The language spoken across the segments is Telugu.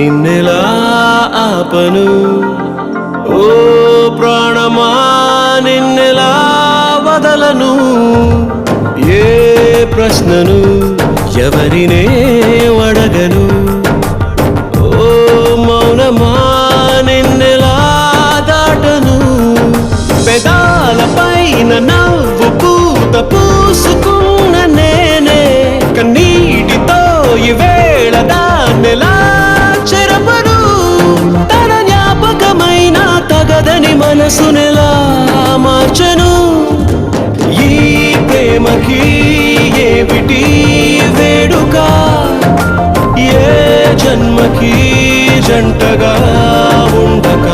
నిన్నెలా ఆపను ఓ ప్రాణమా నిన్నెలా వదలను ఏ ప్రశ్నను ఎవరినే అడగను ఓ మౌనమా నిన్నెలా దాటను పెదాలపైన నవ్వు పూత పూసుకున్న నేనే కన్నీటితో ఈవేళ దాన్నెలా చెరపను తన జ్ఞాపకమైన తగదని మనసునెలా మార్చను ఈ ప్రేమకి ఏమిటి వేడుక ఏ జన్మకి జంటగా ఉండక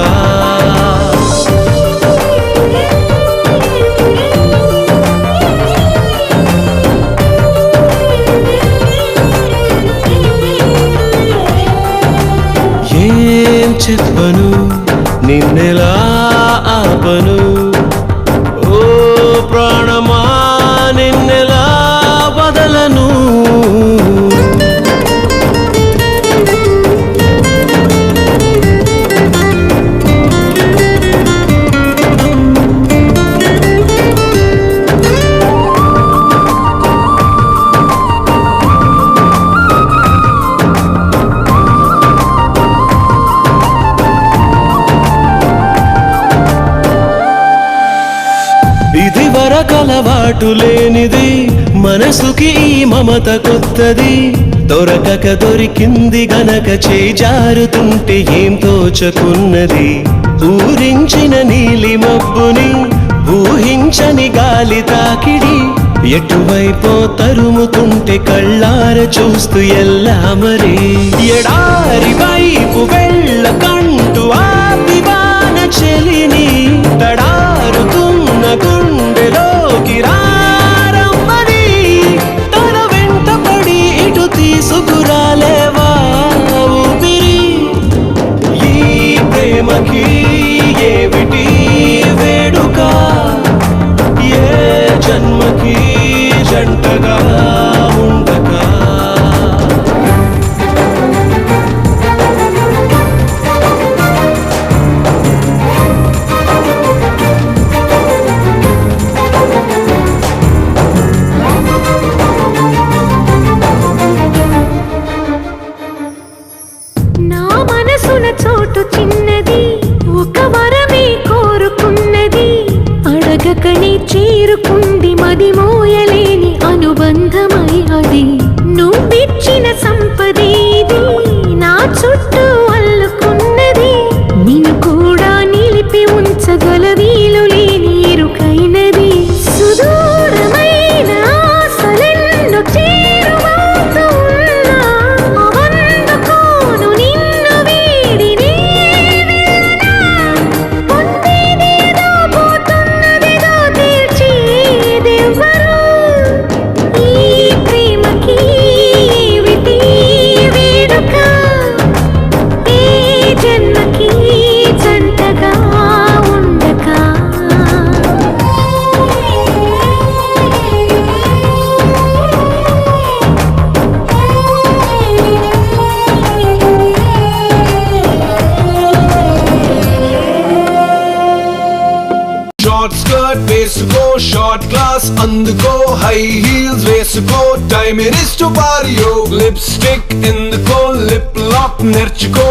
ఏం చెప్పను నిన్నెలా ఆపను ఓ ప్రాణమా నిన్నెలా వదలను ఇది వరకలవాటు లేనిది మనసుకి ఈ మమత కొత్తది దొరకక దొరికింది గనక చేజారుతుంటే ఏం తోచకున్నది ఊరించిన నీలి మబ్బుని ఊహించని గాలి తాకిడి ఎటువైపో తరుముతుంటే కళ్ళార చూస్తూ ఎల్లా మరి ఎడారి వైపు వెళ్ళకంటూ ఆపివాన చెలిని తడారుతున్న గుండెలోకి రారమ్మని తన వెంట పడి ఇటు తీసుకురాలేవా ఊపిరి ఈ ప్రేమకి ఏమిటి వేడుక ఏ జన్మకి జంటగా ఉండక చోటు చిన్నది ఒక వరమే కోరుకున్నది అడగకనే చేరుకుంది మది మోయలేని అనుబంధమై అది నువ్విచ్చిన సంపదేది నా చుట్టూ అల్లుకున్నది నిన్ను కూడా నిలిపి ఉంచగల వీలు లేని ఇరుకైనది సుదూరమైన ఆశలెన్నో చేరువవుతున్నా అవందుకోను నిన్ను వీడిని పొందేదేదో పోతున్నదేదో తీర్చేదెవ్వరు ఈ ప్రేమకి ఏమిటి వేడుక ఏ జన్మకి జంటగా ఉండక షార్ట్ స్కర్ట్ వేసుకో షార్ట్ క్లాస్ అందుకో హై హీల్స్ వేసుకో టైమ్ ఇస్ టు పారియో లిప్స్టిక్ ఎందుకో లిప్ లాక్ నేర్చుకో